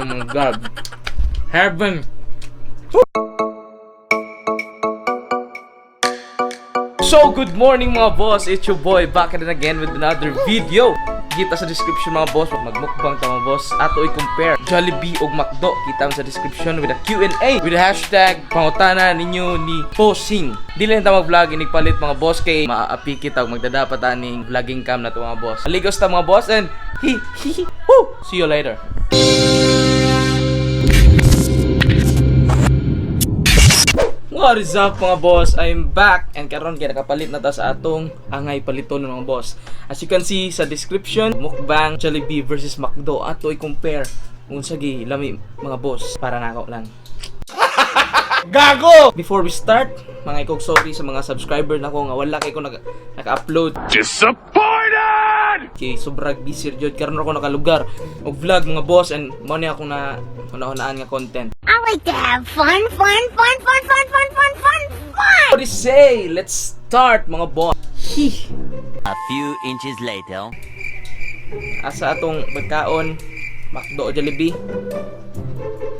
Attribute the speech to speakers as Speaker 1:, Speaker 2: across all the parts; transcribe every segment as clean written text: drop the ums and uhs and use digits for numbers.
Speaker 1: Oh my God. Heaven. So, good morning mga boss. It's your boy back again with another video. Kita sa description mga boss, magmukbang ta mga boss. Ato i-compare Jollibee o McDo. Kita mo sa description with a Q&A with the hashtag pangutana ninyo ni Posing. Dili na ta mag-vlog, inigpalit mga boss kay maapi kita magdadapat aning vlogging cam na to mga boss. Aligos ta mga boss and woo! See you later. What is up mga boss? I'm back and karon kaya nakapalit na ta sa atong angay paliton mga boss. As you can see sa description, mukbang Jollibee versus McDo. Ato i-compare unsa gi lami mga boss para nako lang. Gago! Before we start, mga ikog sorry sa mga subscriber nako nga wala kay ko naka-upload. Disappointed! Okay, sobrang busy jud karon ako nakalugar og vlog mga boss and mo ni ako na una-unaan nga content.
Speaker 2: I like to have fun.
Speaker 1: What do you say? Let's start mga boss.
Speaker 3: A few inches later.
Speaker 1: Asa atong pagkaon, McDo o Jollibee?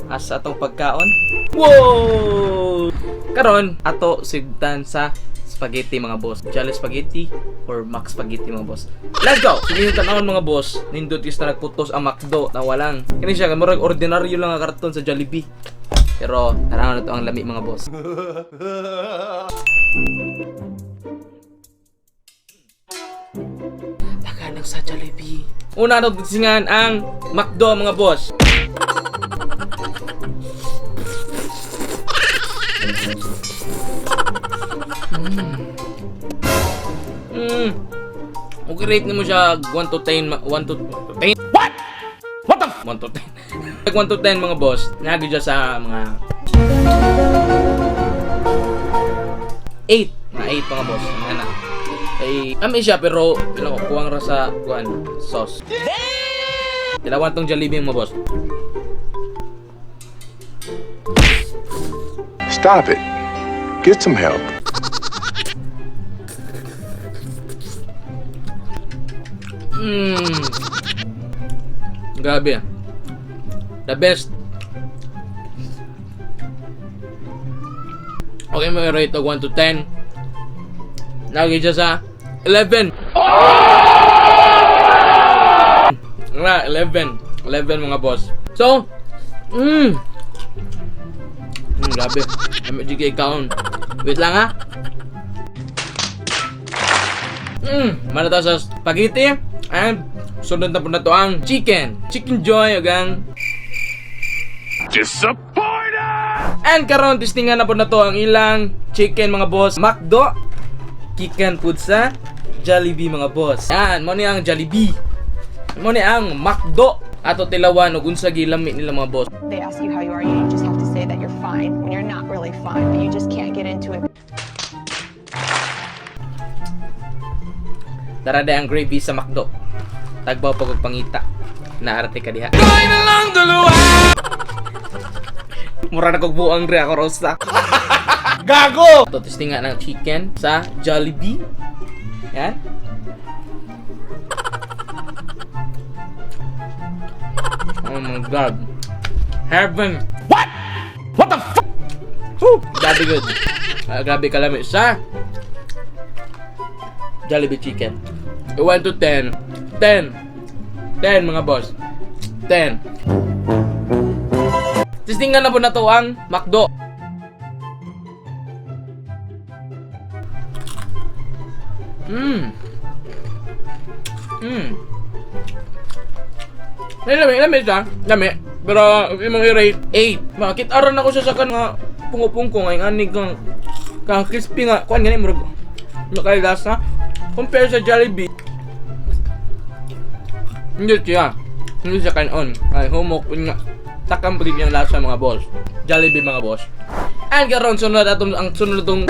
Speaker 1: Asa atong pagkaon? Wow! Karon ato sigdan sa spaghetti mga boss. Jolly spaghetti or Mac spaghetti mga boss. Let's go! Sige yung tanawon mga boss. Nindot is na nagputos ang McDo na walang. Kani siya, murag ordinaryo lang nga karton sa Jollibee. Pero tanaw na to ang lami mga boss. Taganag sa Jollibee. Una na tisingan ang McDo mga boss. Okay, rate mo siya 1 to 10. 1 to 10. What? What the 1 to 10. 1 to 10 mga boss. Nagi dyan sa mga 8. Mga 8 mga boss. Mga na. Ay, amin siya pero kuwang ra sa kuwan sauce. Tilawan tong Jollibee mga boss.
Speaker 4: Stop it. Get some help.
Speaker 1: Grabe. The best. Okay, may rate of 1 to 10. Lagi siya sa 11. Nga, 11. 11 mga boss. So, grabe. May GK count. Wait lang ha. Mana tayo sa spaghetti and sunod na po na to ang chicken joy agang disappointed. And karon testingan na po na to ang ilang chicken mga boss. McDo chicken food sa Jollibee mga boss. Yan, mo ni ang Jollibee, mo ni ang McDo. Ato tilawan og unsa gilami nila mga boss.
Speaker 5: They ask you how you are, you just have to say that you're fine when you're not really fine, but you just can't get into it.
Speaker 1: Darada ang gravy sa McDo. Tagbaw pag pangita. Naarte ka diha. Kain na lang dalawa. Mura na kog buang dre ako rosta. Gago. To testingan ng chicken sa Jollibee. Yan. Oh my God. Heaven. What? What the fuck? Grabe good. Grabe kalami sa Jollibee chicken. 1 to 10. 10 mga boss. 10. Testingan na po na to ang McDo. Lami siya. Lami. Pero imong i-rate 8. Bakit aran ako siya sa nga pungo-pungko nga aning kang crispy nga. Kuan gani murag nakay lasa. Compare sa Jollibee. Hindi siya kanon. Ay humok nga. Takang pagig yung lasa mga boss. Jollibee mga boss. And karon sunod atong ang sunod tong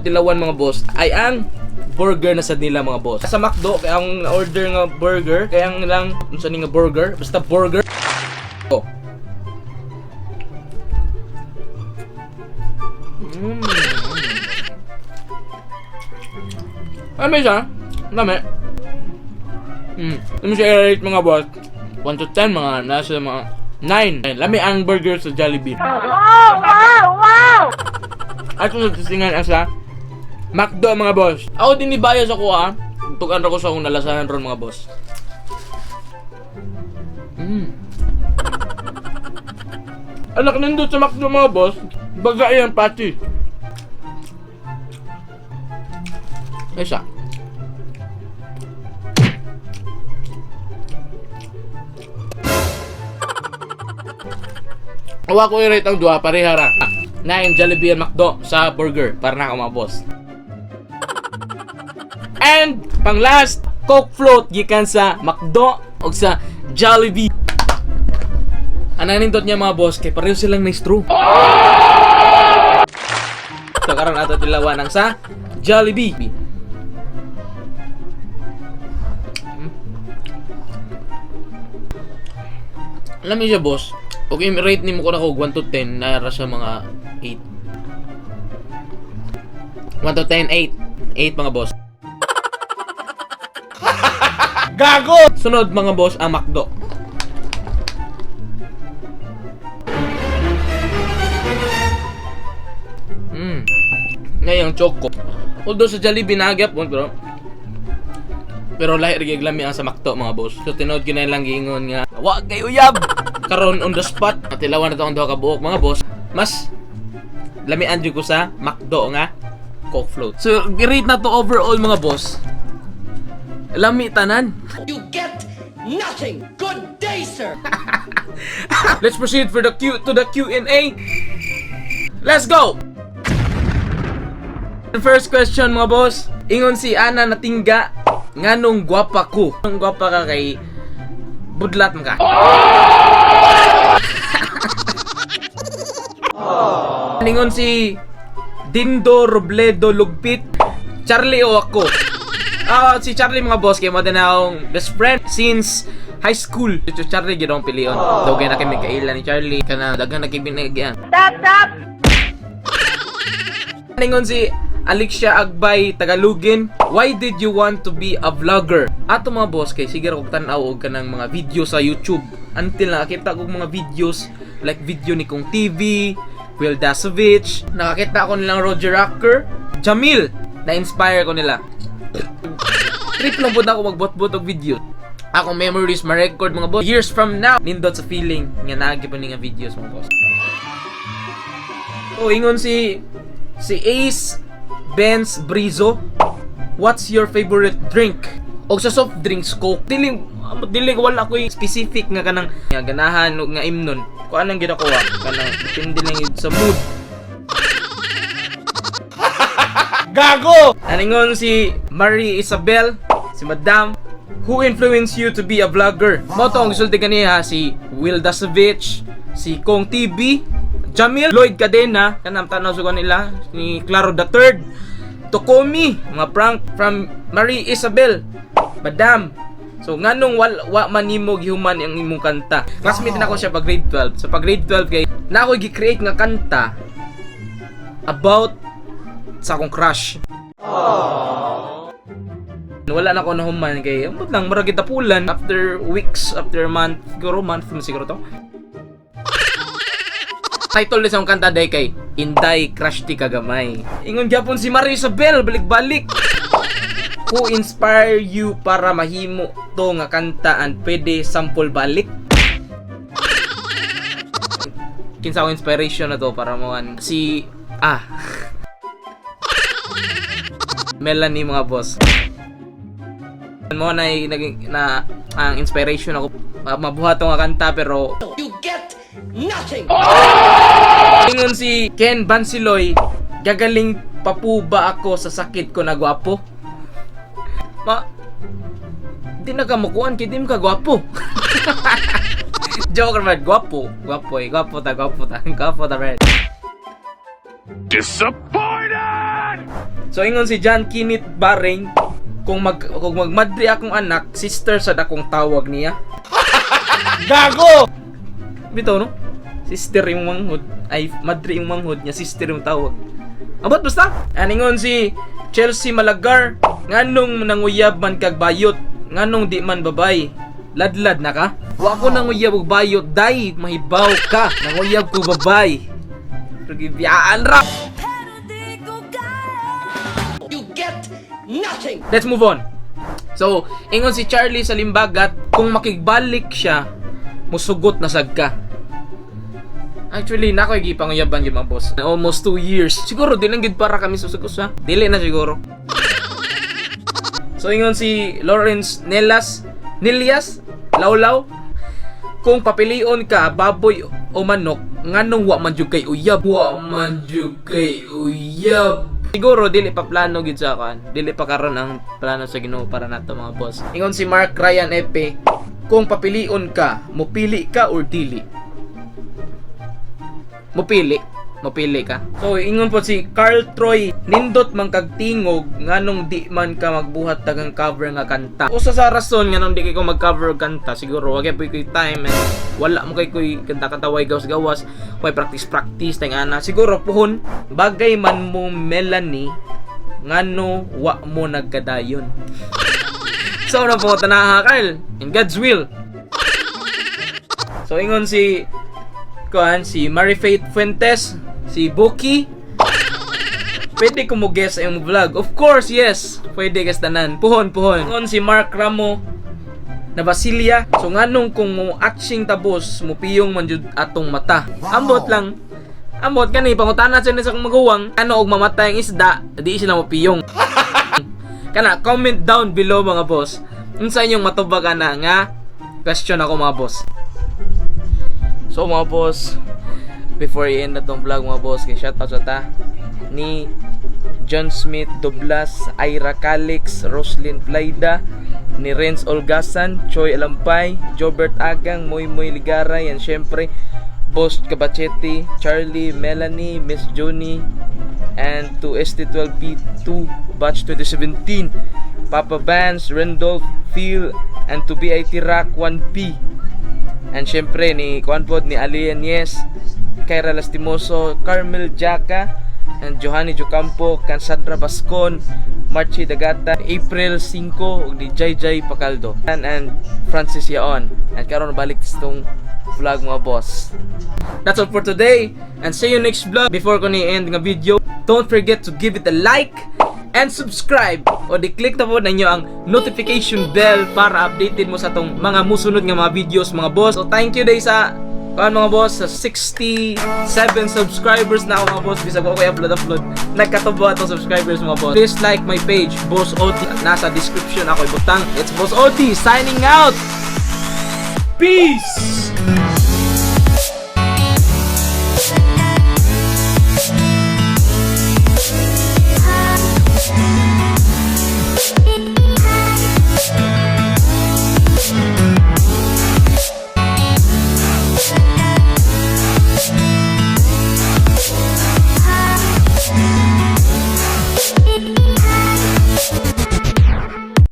Speaker 1: tilawan mga boss ay ang burger na sa nila mga boss. Sa McDo kaya ang order nga burger, kaya ang lang unsa ni nga burger, basta burger. Oh. Ano siya? Dami. Ano siya i-rate mga boss? 1 to 10 mga nasa mga 9. Lami ang burger sa Jollibee. At kung nagsisingan sa McDo mga boss. Ako din ibayas ako tukan ako sa akong nalasahan ron mga boss. Anak nindot sa McDo mga boss. Bagay ang patty. Isa. Awa ko i-rate ang duha parehara. 9 Jollibee and McDo sa burger para na ako mga boss. And pang last, Coke float gikan sa McDo o sa Jollibee. Anang nindot niya mga boss kay pareho silang may straw. So karon ato tilawan ang sa Jollibee. Alam niyo siya boss, okay, rate nimo ko na 1 to 10 nara sa mga 8. 1 to 10, 8. 8 mga boss. Gago! Sunod mga boss ang McDo. Ngayong choco. Although sa Jollibee nagyap pero lahi rig lami ang sa McDo mga boss. So tinod ko na lang giingon nga, wa kay uyab. Karon on the spot, natilawan na to ang duha ka buok mga boss. Mas lamian jud ko sa McDo nga Coke float. So gi-rate na to overall mga boss. Lami tanan.
Speaker 2: You get nothing. Good day, sir.
Speaker 1: Let's proceed for the Q&A. Let's go. The first question mga boss, ingon si Ana Natingga, nganong gwapa ko? Ang gwapa ka kay budlat man ka. Ingon si Dindo Robledo Lugpit, Charlie o ako? Si Charlie mga boss kay mo din akong best friend since high school. Ito Charlie gid akong pilion. Dugay na kami kaila ni Charlie kana daghan na kay binigyan. Stop. Ingon si Alexia Agbay Tagalugin, why did you want to be a vlogger? Ato mga boss kay sige ra kog tan-aw og kanang mga video sa YouTube. Until nakakita kog mga videos like video ni Kong TV, Will Dasovich, nakakita ko nilang Roger Rocker, Jamil, na-inspire ko nila. Trip lang po na ako magbot-bot og video. Akong memories ma-record mga boss. Years from now, nindot sa feeling nga naagi pa ni nga videos mga boss. Ingon si Ace Benz Brizo, what's your favorite drink? Og sa soft drinks Coke. Dili wala ko specific nga kanang nga ganahan o nga imnon. Kung anong ginakuha, kanang depende lang yun sa mood. Gago! Aningon si Marie Isabel, si Madam, who influenced you to be a vlogger? Mo to ang gisulti kaniya si Will Dasovich, si Kong TV, Jamil, Lloyd Cadena, kanang tanaw sa kanila, ni Claro III, Tokomi, mga prank from Marie Isabel, Madam. So nganong wa man nimo gihuman ang imong kanta. Classmate na ako siya pag grade 12. So pag grade 12 kay na ako gi-create nga kanta about sa akong crush. Wala na ako nahuman kay ambot lang murag gitapulan after weeks, after month, siguro to. Title sa kanta day kay Inday Crush Ti Kagamay. Ingon gyapon si Marie Isabel balik-balik. Who inspire you para mahimo to nga kanta and pwede sample balik? Kinsa ang inspiration na to para mo si Melanie mga boss. Mo na ang inspiration ako mabuhat to nga kanta pero
Speaker 2: You get nothing.
Speaker 1: ingon si Ken Bansiloy, gagaling pa po ba ako sa sakit ko na gwapo? Di na ka makuhan, kaya di mo ka gwapo. Joker man, gwapo ta, man.
Speaker 4: Disappointed!
Speaker 1: So ingon si John Kinit Baring, kung magmadri akong anak, sister sa dakong tawag niya. Gago! Bito no? Sister yung manghod. Ay, madri yung manghod niya, sister yung tawag. Abot basta? Aningon si Chelsea Malagar, nganong nanguyab man kag bayot, nganong di man babay. Ladlad na ka? Wa ko nang uyab og bayo, day, mahibaw ka. Nanguyab ko babay. Pagibiyaan ra.
Speaker 2: You get nothing.
Speaker 1: Let's move on. So, ingon si Charlie sa limbagat, kung makigbalik siya, musugot na sad ka. Actually, nakoy gipanguyaban yun mga boss. Almost 2 years. Siguro, di lang gid para kami susugos ha. Dili na siguro. So, ingon si Lawrence Nilyas, Lawlaw, kung papilion ka, baboy o manok, nganong wa man jud kay uyab. Wa man jud kay uyab. Siguro dili pa plano gid sa kan. Dili pa karon ang plano sa Ginoo para nato mga boss. Ingon si Mark Ryan Epe, kung papilion ka, mupili ka or dili? Mupili ka. So ingon po si Carl Troy, nindot man kag tingog nganong di man ka magbuhat tagang cover nga kanta. Usa sa rason nganong di kay ko mag-cover og kanta, siguro wag gyud koy time and wala mo kay koy kanta-kanta way gawas-gawas, way practice tang ana. Siguro puhon bagay man mo Melanie ngano wa mo nagkadayon. So na po tanaha Carl, in God's will. So ingon si Mary Faith Fuentes, si Buki. Pwede ko mo guess sa iyong vlog. Of course, yes. Pwede guess tanan. Puhon. Ngon si Mark Ramo na Basilia. So nganong kung mo atching tabos, mo piyong man jud atong mata. Ambot lang. Ambot kani pangutana sa sa maguwang. Ano og mamatay ang isda, di sila mo piyong. Kana comment down below mga boss. Unsa inyong matubag ana nga question ako mga boss. So mga boss, before I end na tong vlog mga boss, kay shoutout sa ta ni John Smith Doblas, Ira Calix, Roslyn Playda, ni Renz Olgasan, Choi Alampay, Jobert Agang, Moy Ligaray, and syempre Boss Cabachete, Charlie, Melanie, Miss Joni, and to ST12P2 Batch 2017, Papa Vance, Randolph, Phil, and to BIT Rock 1P. And syempre ni Kwanpod, ni Alien Yes, Kyra Lastimoso, Carmel Jaca, and Johanny Jocampo, Cassandra Bascon, Marchi Dagata, April 5, ug ni Jai Pacaldo, and Francis Yaon. And karon balik itong vlog mga boss. That's all for today, and see you next vlog. Before ko ni-end nga video, don't forget to give it a like and subscribe o di-click na po na inyo ang notification bell para updated mo sa tong mga musunod nga mga videos mga boss. So thank you day sa mga boss, sa 67 subscribers na ako mga boss. Bisag ako i-upload nagkatubo atong subscribers mga boss. Please like my page, Boss OT. Nasa description ako ibutang. It's Boss OT signing out. Peace.